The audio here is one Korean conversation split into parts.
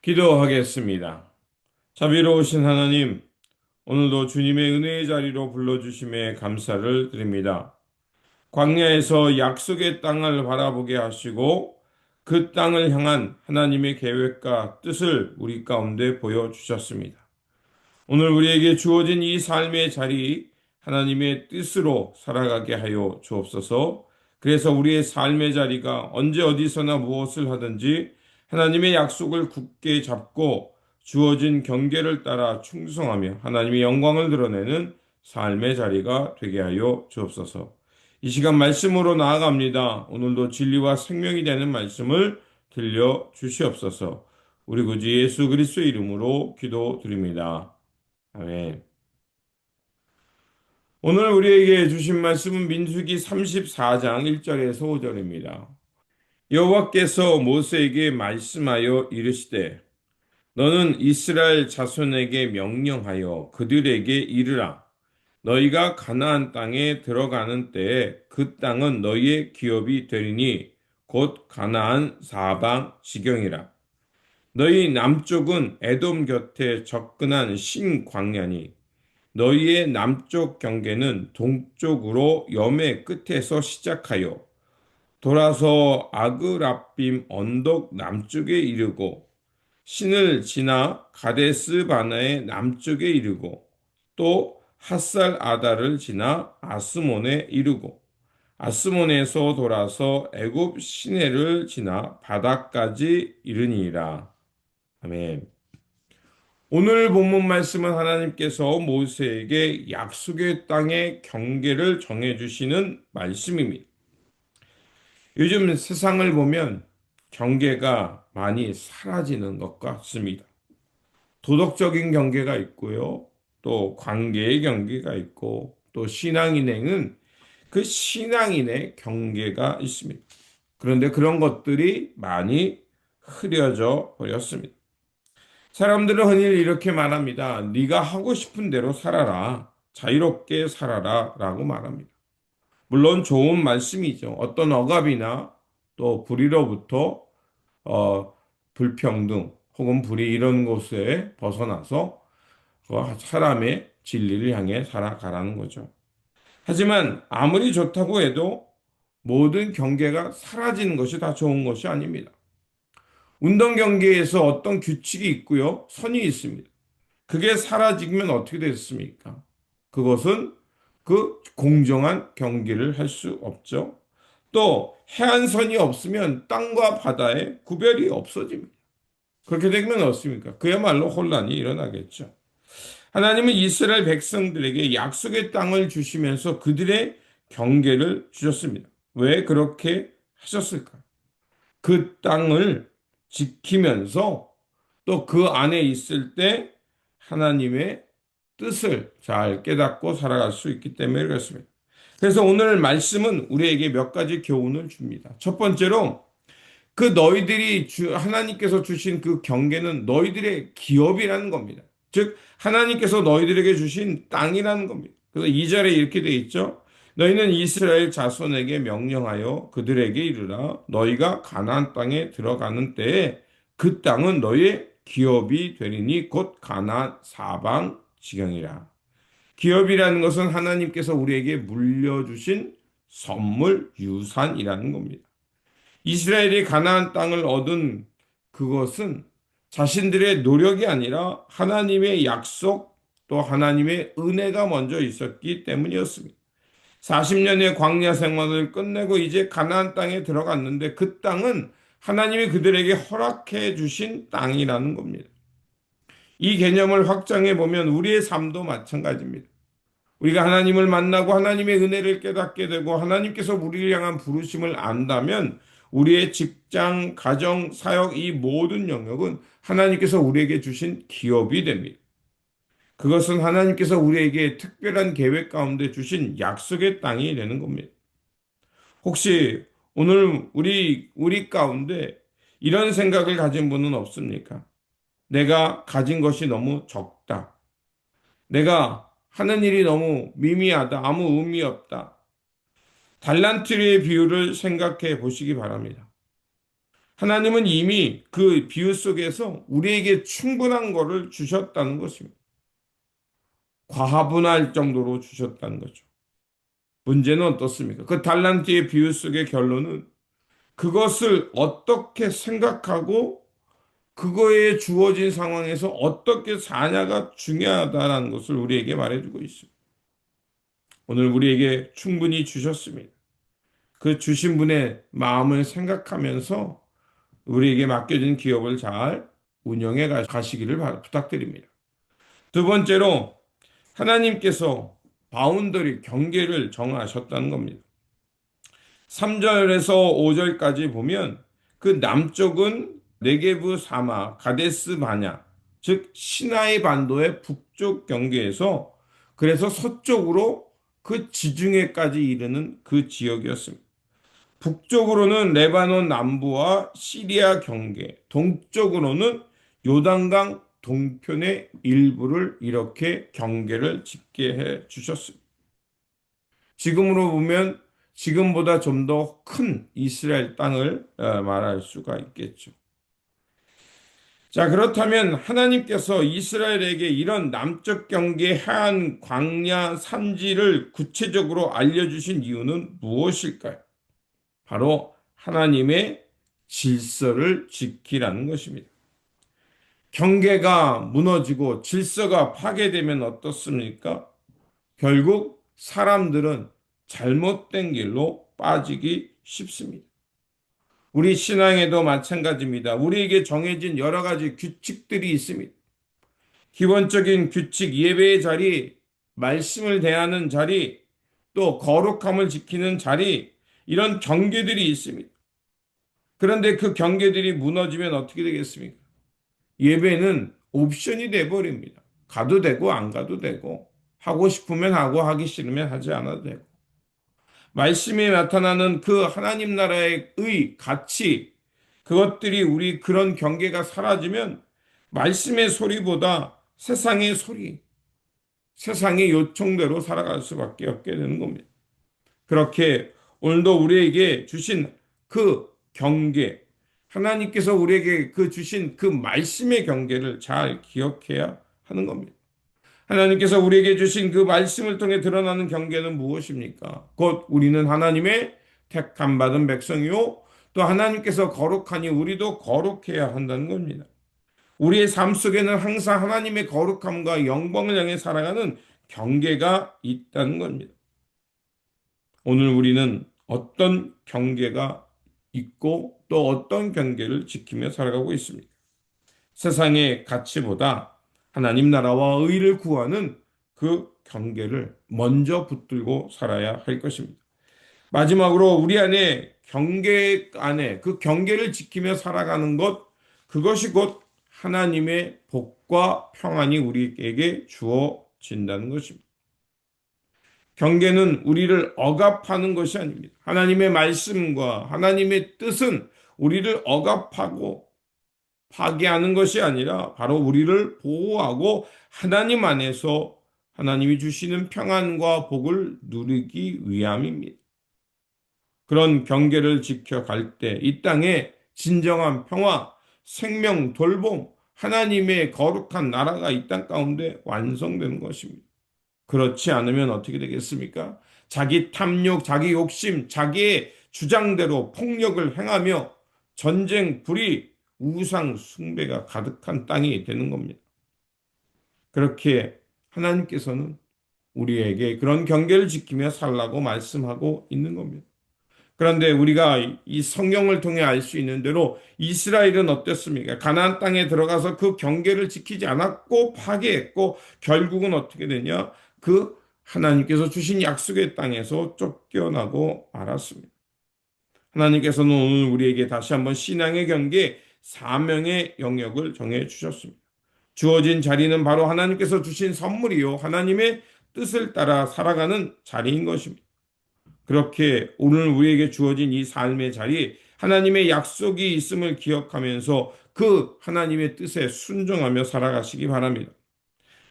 기도하겠습니다. 자비로우신 하나님, 오늘도 주님의 은혜의 자리로 불러주심에 감사를 드립니다. 광야에서 약속의 땅을 바라보게 하시고 그 땅을 향한 하나님의 계획과 뜻을 우리 가운데 보여주셨습니다. 오늘 우리에게 주어진 이 삶의 자리, 하나님의 뜻으로 살아가게 하여 주옵소서. 그래서 우리의 삶의 자리가 언제 어디서나 무엇을 하든지 하나님의 약속을 굳게 잡고 주어진 경계를 따라 충성하며 하나님의 영광을 드러내는 삶의 자리가 되게 하여 주옵소서. 이 시간 말씀으로 나아갑니다. 오늘도 진리와 생명이 되는 말씀을 들려 주시옵소서. 우리 구주 예수 그리스도의 이름으로 기도드립니다. 아멘. 오늘 우리에게 주신 말씀은 민수기 34장 1절에서 5절입니다. 여호와께서 모세에게 말씀하여 이르시되 너는 이스라엘 자손에게 명령하여 그들에게 이르라. 너희가 가나안 땅에 들어가는 때에 그 땅은 너희의 기업이 되리니 곧 가나안 사방 지경이라. 너희 남쪽은 에돔 곁에 접근한 신광야니 너희의 남쪽 경계는 동쪽으로 염해 끝에서 시작하여 돌아서 아그라빔 언덕 남쪽에 이르고 신을 지나 가데스 바나의 남쪽에 이르고 또 핫살 아다를 지나 아스몬에 이르고 아스몬에서 돌아서 애굽 시내를 지나 바다까지 이르니라. 아멘. 오늘 본문 말씀은 하나님께서 모세에게 약속의 땅의 경계를 정해주시는 말씀입니다. 요즘 세상을 보면 경계가 많이 사라지는 것 같습니다. 도덕적인 경계가 있고요. 또 관계의 경계가 있고 또 신앙인에는 그 신앙인의 경계가 있습니다. 그런데 그런 것들이 많이 흐려져 버렸습니다. 사람들은 흔히 이렇게 말합니다. 네가 하고 싶은 대로 살아라. 자유롭게 살아라. 라고 말합니다. 물론 좋은 말씀이죠. 어떤 억압이나 또 불의로부터 어, 불평등 혹은 불의 이런 곳에 벗어나서 그 사람의 진리를 향해 살아가라는 거죠. 하지만 아무리 좋다고 해도 모든 경계가 사라지는 것이 다 좋은 것이 아닙니다. 운동 경기에서 어떤 규칙이 있고요. 선이 있습니다. 그게 사라지면 어떻게 됐습니까? 그것은 그 공정한 경기를 할 수 없죠. 또 해안선이 없으면 땅과 바다의 구별이 없어집니다. 그렇게 되면 어떻습니까? 그야말로 혼란이 일어나겠죠. 하나님은 이스라엘 백성들에게 약속의 땅을 주시면서 그들의 경계를 주셨습니다. 왜 그렇게 하셨을까? 그 땅을 지키면서 또 그 안에 있을 때 하나님의 뜻을 잘 깨닫고 살아갈 수 있기 때문에 그렇습니다. 그래서 오늘 말씀은 우리에게 몇 가지 교훈을 줍니다. 첫 번째로 그 너희들이 하나님께서 주신 그 경계는 너희들의 기업이라는 겁니다. 즉 하나님께서 너희들에게 주신 땅이라는 겁니다. 그래서 2절에 이렇게 되어 있죠. 너희는 이스라엘 자손에게 명령하여 그들에게 이르라. 너희가 가나안 땅에 들어가는 때에 그 땅은 너희의 기업이 되리니 곧 가나안 사방 지경이라. 기업이라는 것은 하나님께서 우리에게 물려주신 선물, 유산이라는 겁니다. 이스라엘이 가나안 땅을 얻은 그것은 자신들의 노력이 아니라 하나님의 약속 또 하나님의 은혜가 먼저 있었기 때문이었습니다. 40년의 광야 생활을 끝내고 이제 가나안 땅에 들어갔는데 그 땅은 하나님이 그들에게 허락해 주신 땅이라는 겁니다. 이 개념을 확장해 보면 우리의 삶도 마찬가지입니다. 우리가 하나님을 만나고 하나님의 은혜를 깨닫게 되고 하나님께서 우리를 향한 부르심을 안다면 우리의 직장, 가정, 사역 이 모든 영역은 하나님께서 우리에게 주신 기업이 됩니다. 그것은 하나님께서 우리에게 특별한 계획 가운데 주신 약속의 땅이 되는 겁니다. 혹시 오늘 우리 가운데 이런 생각을 가진 분은 없습니까? 내가 가진 것이 너무 적다. 내가 하는 일이 너무 미미하다. 아무 의미 없다. 달란트의 비율을 생각해 보시기 바랍니다. 하나님은 이미 그 비유 속에서 우리에게 충분한 것을 주셨다는 것입니다. 과분할 정도로 주셨다는 거죠. 문제는 어떻습니까? 그 달란트의 비유 속의 결론은 그것을 어떻게 생각하고 그거에 주어진 상황에서 어떻게 사냐가 중요하다는 것을 우리에게 말해주고 있습니다. 오늘 우리에게 충분히 주셨습니다. 그 주신 분의 마음을 생각하면서 우리에게 맡겨진 기업을 잘 운영해 가시기를 부탁드립니다. 두 번째로 하나님께서 바운더리 경계를 정하셨다는 겁니다. 3절에서 5절까지 보면 그 남쪽은 네게브 사마 가데스 바냐 즉 시나이 반도의 북쪽 경계에서 그래서 서쪽으로 그 지중해까지 이르는 그 지역이었습니다. 북쪽으로는 레바논 남부와 시리아 경계, 동쪽으로는 요단강 동편의 일부를 이렇게 경계를 짓게 해 주셨습니다. 지금으로 보면 지금보다 좀 더 큰 이스라엘 땅을 말할 수가 있겠죠. 자, 그렇다면 하나님께서 이스라엘에게 이런 남쪽 경계 해안 광야 산지를 구체적으로 알려주신 이유는 무엇일까요? 바로 하나님의 질서를 지키라는 것입니다. 경계가 무너지고 질서가 파괴되면 어떻습니까? 결국 사람들은 잘못된 길로 빠지기 쉽습니다. 우리 신앙에도 마찬가지입니다. 우리에게 정해진 여러 가지 규칙들이 있습니다. 기본적인 규칙, 예배의 자리, 말씀을 대하는 자리, 또 거룩함을 지키는 자리, 이런 경계들이 있습니다. 그런데 그 경계들이 무너지면 어떻게 되겠습니까? 예배는 옵션이 돼버립니다. 가도 되고 안 가도 되고 하고 싶으면 하고 하기 싫으면 하지 않아도 되고 말씀에 나타나는 그 하나님 나라의 의, 가치 그것들이 우리 그런 경계가 사라지면 말씀의 소리보다 세상의 소리, 세상의 요청대로 살아갈 수밖에 없게 되는 겁니다. 그렇게 오늘도 우리에게 주신 그 경계, 하나님께서 우리에게 그 주신 그 말씀의 경계를 잘 기억해야 하는 겁니다. 하나님께서 우리에게 주신 그 말씀을 통해 드러나는 경계는 무엇입니까? 곧 우리는 하나님의 택함 받은 백성이요. 또 하나님께서 거룩하니 우리도 거룩해야 한다는 겁니다. 우리의 삶 속에는 항상 하나님의 거룩함과 영광을 향해 살아가는 경계가 있다는 겁니다. 오늘 우리는 어떤 경계가 있고 또 어떤 경계를 지키며 살아가고 있습니다. 세상의 가치보다 하나님 나라와 의를 구하는 그 경계를 먼저 붙들고 살아야 할 것입니다. 마지막으로 우리 안에 경계 안에 그 경계를 지키며 살아가는 것, 그것이 곧 하나님의 복과 평안이 우리에게 주어진다는 것입니다. 경계는 우리를 억압하는 것이 아닙니다. 하나님의 말씀과 하나님의 뜻은 우리를 억압하고 파괴하는 것이 아니라 바로 우리를 보호하고 하나님 안에서 하나님이 주시는 평안과 복을 누리기 위함입니다. 그런 경계를 지켜갈 때 이 땅에 진정한 평화, 생명, 돌봄, 하나님의 거룩한 나라가 이 땅 가운데 완성되는 것입니다. 그렇지 않으면 어떻게 되겠습니까? 자기 탐욕, 자기 욕심, 자기의 주장대로 폭력을 행하며 전쟁, 불의, 우상, 숭배가 가득한 땅이 되는 겁니다. 그렇게 하나님께서는 우리에게 그런 경계를 지키며 살라고 말씀하고 있는 겁니다. 그런데 우리가 이 성경을 통해 알 수 있는 대로 이스라엘은 어땠습니까? 가나안 땅에 들어가서 그 경계를 지키지 않았고 파괴했고 결국은 어떻게 되냐? 그 하나님께서 주신 약속의 땅에서 쫓겨나고 말았습니다. 하나님께서는 오늘 우리에게 다시 한번 신앙의 경계, 사명의 영역을 정해 주셨습니다. 주어진 자리는 바로 하나님께서 주신 선물이요. 하나님의 뜻을 따라 살아가는 자리인 것입니다. 그렇게 오늘 우리에게 주어진 이 삶의 자리, 하나님의 약속이 있음을 기억하면서 그 하나님의 뜻에 순종하며 살아가시기 바랍니다.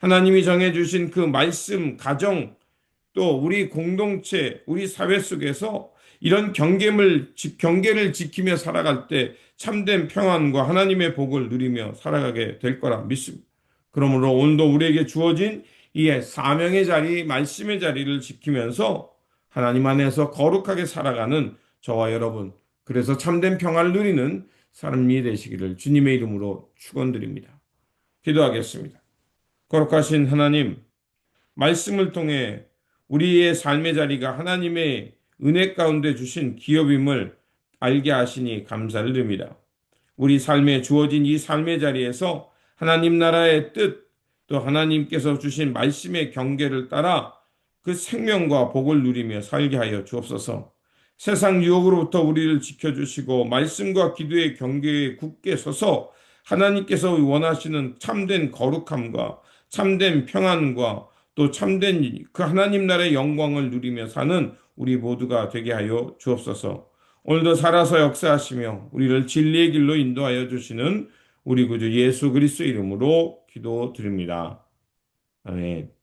하나님이 정해주신 그 말씀, 가정, 또 우리 공동체, 우리 사회 속에서 이런 경계를 지키며 살아갈 때 참된 평안과 하나님의 복을 누리며 살아가게 될 거라 믿습니다. 그러므로 오늘도 우리에게 주어진 이 사명의 자리, 말씀의 자리를 지키면서 하나님 안에서 거룩하게 살아가는 저와 여러분, 그래서 참된 평안을 누리는 삶이 되시기를 주님의 이름으로 축원드립니다. 기도하겠습니다. 거룩하신 하나님, 말씀을 통해 우리의 삶의 자리가 하나님의 은혜 가운데 주신 기업임을 알게 하시니 감사를 드립니다. 우리 삶에 주어진 이 삶의 자리에서 하나님 나라의 뜻, 또 하나님께서 주신 말씀의 경계를 따라 그 생명과 복을 누리며 살게 하여 주옵소서. 세상 유혹으로부터 우리를 지켜주시고 말씀과 기도의 경계에 굳게 서서 하나님께서 원하시는 참된 거룩함과 참된 평안과 또 참된 그 하나님 나라의 영광을 누리며 사는 우리 모두가 되게 하여 주옵소서. 오늘도 살아서 역사하시며 우리를 진리의 길로 인도하여 주시는 우리 구주 예수 그리스도 이름으로 기도드립니다. 아멘.